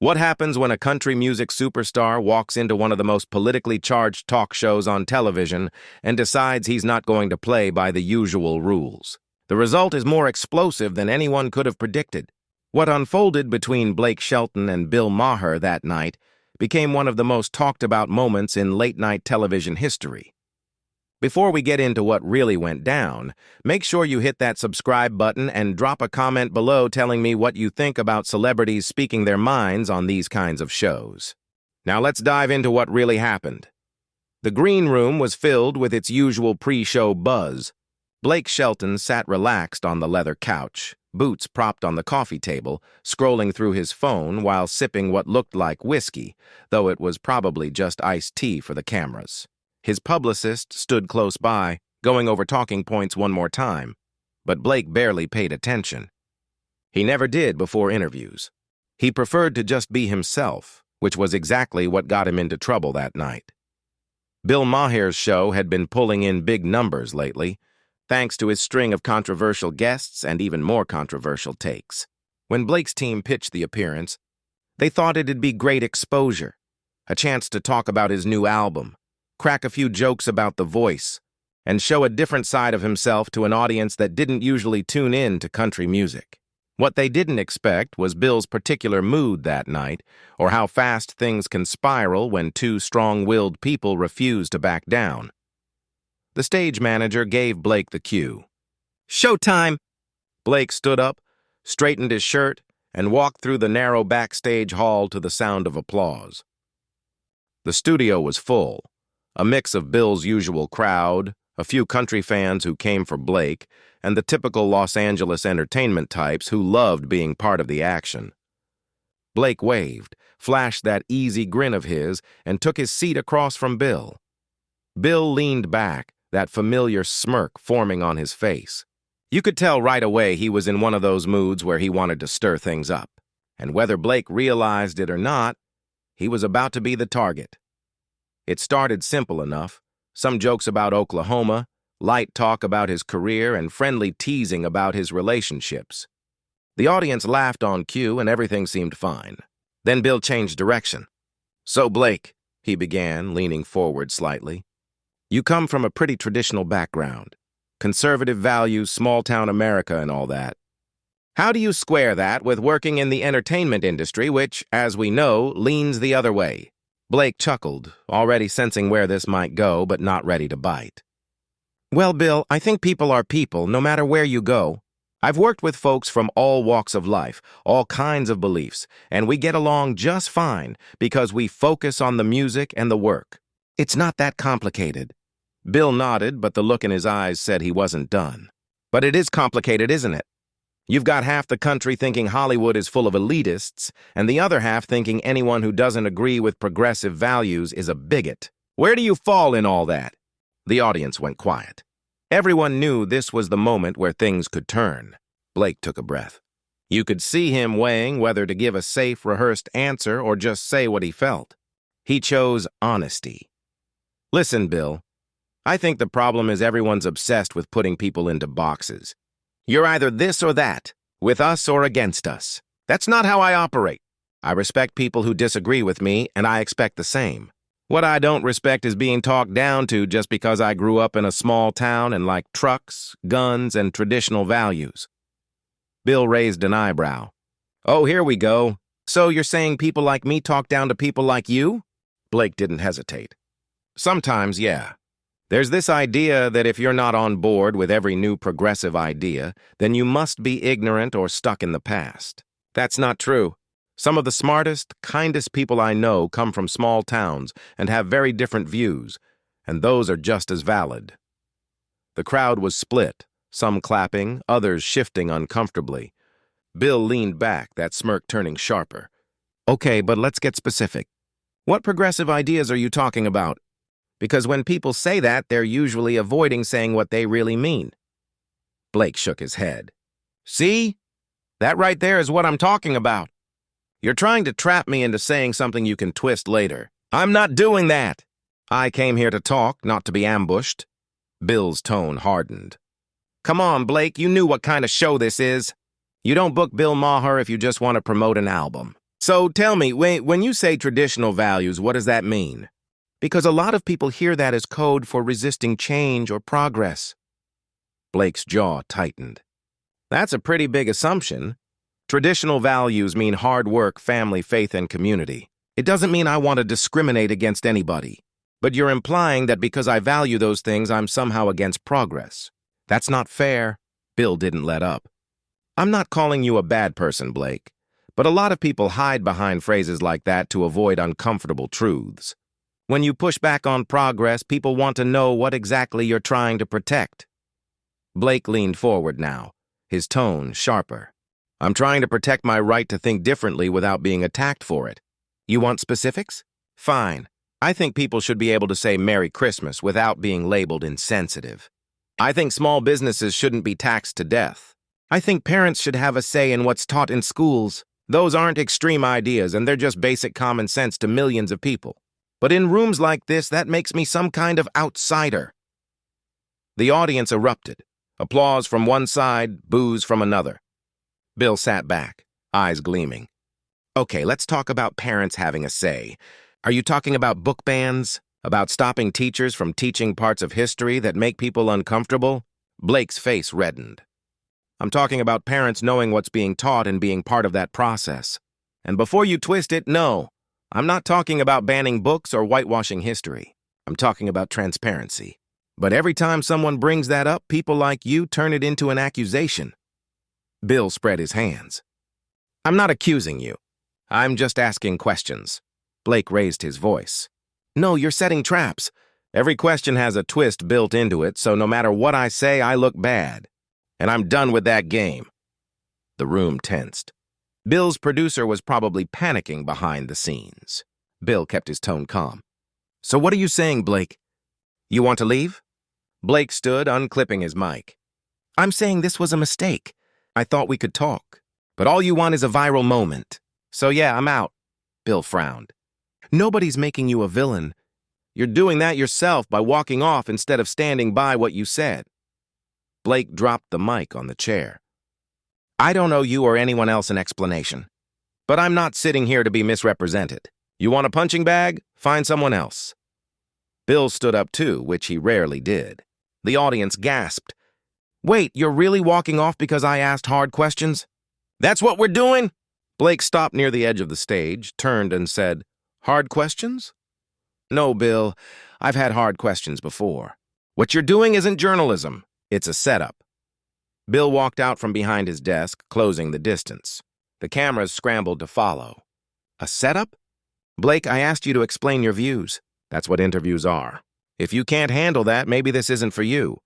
What happens when a country music superstar walks into one of the most politically charged talk shows on television and decides he's not going to play by the usual rules? The result is more explosive than anyone could have predicted. What unfolded between Blake Shelton and Bill Maher that night became one of the most talked-about moments in late-night television history. Before we get into what really went down, make sure you hit that subscribe button and drop a comment below telling me what you think about celebrities speaking their minds on these kinds of shows. Now let's dive into what really happened. The green room was filled with its usual pre-show buzz. Blake Shelton sat relaxed on the leather couch, boots propped on the coffee table, scrolling through his phone while sipping what looked like whiskey, though it was probably just iced tea for the cameras. His publicist stood close by, going over talking points one more time, but Blake barely paid attention. He never did before interviews. He preferred to just be himself, which was exactly what got him into trouble that night. Bill Maher's show had been pulling in big numbers lately, thanks to his string of controversial guests and even more controversial takes. When Blake's team pitched the appearance, they thought it'd be great exposure, a chance to talk about his new album, crack a few jokes about The Voice, and show a different side of himself to an audience that didn't usually tune in to country music. What they didn't expect was Bill's particular mood that night, or how fast things can spiral when two strong-willed people refuse to back down. The stage manager gave Blake the cue. "Showtime!" Blake stood up, straightened his shirt, and walked through the narrow backstage hall to the sound of applause. The studio was full. A mix of Bill's usual crowd, a few country fans who came for Blake, and the typical Los Angeles entertainment types who loved being part of the action. Blake waved, flashed that easy grin of his, and took his seat across from Bill. Bill leaned back, that familiar smirk forming on his face. You could tell right away he was in one of those moods where he wanted to stir things up. And whether Blake realized it or not, he was about to be the target. It started simple enough, some jokes about Oklahoma, light talk about his career, and friendly teasing about his relationships. The audience laughed on cue and everything seemed fine. Then Bill changed direction. "So Blake," he began, leaning forward slightly, "you come from a pretty traditional background. Conservative values, small-town America and all that. How do you square that with working in the entertainment industry, which, as we know, leans the other way?" Blake chuckled, already sensing where this might go, but not ready to bite. "Well, Bill, I think people are people, no matter where you go. I've worked with folks from all walks of life, all kinds of beliefs, and we get along just fine because we focus on the music and the work. It's not that complicated." Bill nodded, but the look in his eyes said he wasn't done. "But it is complicated, isn't it? You've got half the country thinking Hollywood is full of elitists, and the other half thinking anyone who doesn't agree with progressive values is a bigot. Where do you fall in all that?" The audience went quiet. Everyone knew this was the moment where things could turn. Blake took a breath. You could see him weighing whether to give a safe, rehearsed answer or just say what he felt. He chose honesty. "Listen, Bill, I think the problem is everyone's obsessed with putting people into boxes. You're either this or that, with us or against us. That's not how I operate. I respect people who disagree with me, and I expect the same. What I don't respect is being talked down to just because I grew up in a small town and like trucks, guns, and traditional values." Bill raised an eyebrow. "Oh, here we go. So you're saying people like me talk down to people like you?" Blake didn't hesitate. "Sometimes, yeah. There's this idea that if you're not on board with every new progressive idea, then you must be ignorant or stuck in the past. That's not true. Some of the smartest, kindest people I know come from small towns and have very different views, and those are just as valid." The crowd was split, some clapping, others shifting uncomfortably. Bill leaned back, that smirk turning sharper. "Okay, but let's get specific. What progressive ideas are you talking about? Because when people say that, they're usually avoiding saying what they really mean." Blake shook his head. "See? That right there is what I'm talking about. You're trying to trap me into saying something you can twist later. I'm not doing that. I came here to talk, not to be ambushed." Bill's tone hardened. "Come on, Blake, you knew what kind of show this is. You don't book Bill Maher if you just want to promote an album. So tell me, when you say traditional values, what does that mean? Because a lot of people hear that as code for resisting change or progress. Blake's jaw tightened. That's a pretty big assumption. Traditional values mean hard work, family, faith, and community. It doesn't mean I want to discriminate against anybody. But you're implying that because I value those things, I'm somehow against progress. That's not fair. Bill didn't let up. I'm not calling you a bad person, Blake. But a lot of people hide behind phrases like that to avoid uncomfortable truths. When you push back on progress, people want to know what exactly you're trying to protect. Blake leaned forward now, his tone sharper. I'm trying to protect my right to think differently without being attacked for it. You want specifics? Fine. I think people should be able to say Merry Christmas without being labeled insensitive. I think small businesses shouldn't be taxed to death. I think parents should have a say in what's taught in schools. Those aren't extreme ideas, and they're just basic common sense to millions of people. But in rooms like this, that makes me some kind of outsider. The audience erupted. Applause from one side, boos from another. Bill sat back, eyes gleaming. Okay, let's talk about parents having a say. Are you talking about book bans? About stopping teachers from teaching parts of history that make people uncomfortable? Blake's face reddened. I'm talking about parents knowing what's being taught and being part of that process. And before you twist it, no, I'm not talking about banning books or whitewashing history. I'm talking about transparency. But every time someone brings that up, people like you turn it into an accusation. Bill spread his hands. I'm not accusing you. I'm just asking questions. Blake raised his voice. No, you're setting traps. Every question has a twist built into it, so no matter what I say, I look bad. And I'm done with that game. The room tensed. Bill's producer was probably panicking behind the scenes. Bill kept his tone calm. So what are you saying, Blake? You want to leave? Blake stood, unclipping his mic. I'm saying this was a mistake. I thought we could talk. But all you want is a viral moment. So yeah, I'm out. Bill frowned. Nobody's making you a villain. You're doing that yourself by walking off instead of standing by what you said. Blake dropped the mic on the chair. I don't owe you or anyone else an explanation. But I'm not sitting here to be misrepresented. You want a punching bag? Find someone else. Bill stood up too, which he rarely did. The audience gasped. Wait, you're really walking off because I asked hard questions? That's what we're doing? Blake stopped near the edge of the stage, turned and said, Hard questions? No, Bill, I've had hard questions before. What you're doing isn't journalism. It's a setup. Bill walked out from behind his desk, closing the distance. The cameras scrambled to follow. A setup? Blake, I asked you to explain your views. That's what interviews are. If you can't handle that, maybe this isn't for you.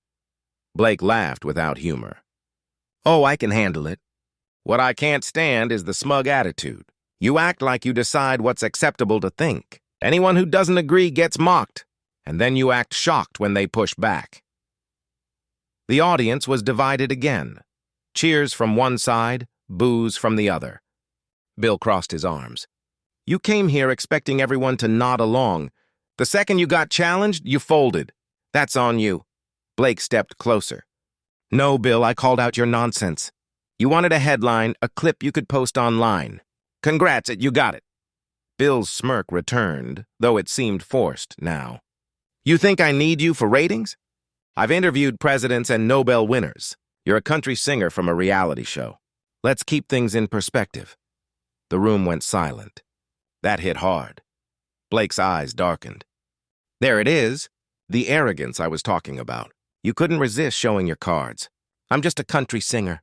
Blake laughed without humor. Oh, I can handle it. What I can't stand is the smug attitude. You act like you decide what's acceptable to think. Anyone who doesn't agree gets mocked, and then you act shocked when they push back. The audience was divided again. Cheers from one side, boos from the other. Bill crossed his arms. You came here expecting everyone to nod along. The second you got challenged, you folded. That's on you. Blake stepped closer. No, Bill, I called out your nonsense. You wanted a headline, a clip you could post online. Congrats, you got it. Bill's smirk returned, though it seemed forced now. You think I need you for ratings? I've interviewed presidents and Nobel winners. You're a country singer from a reality show. Let's keep things in perspective. The room went silent. That hit hard. Blake's eyes darkened. There it is, the arrogance I was talking about. You couldn't resist showing your cards. I'm just a country singer,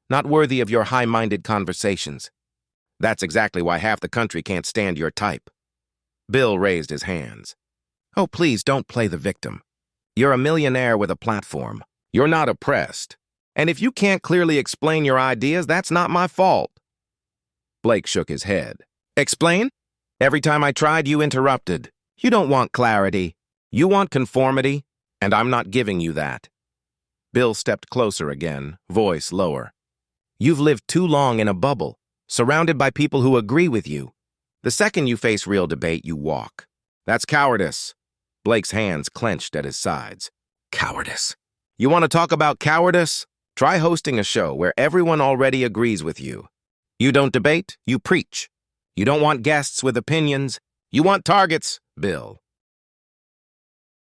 not worthy of your high-minded conversations. That's exactly why half the country can't stand your type. Bill raised his hands. Oh, please don't play the victim. You're a millionaire with a platform. You're not oppressed. And if you can't clearly explain your ideas, that's not my fault. Blake shook his head. Explain? Every time I tried, you interrupted. You don't want clarity. You want conformity, and I'm not giving you that. Bill stepped closer again, voice lower. You've lived too long in a bubble, surrounded by people who agree with you. The second you face real debate, you walk. That's cowardice. Blake's hands clenched at his sides. Cowardice. You want to talk about cowardice? Try hosting a show where everyone already agrees with you. You don't debate, you preach. You don't want guests with opinions. You want targets, Bill.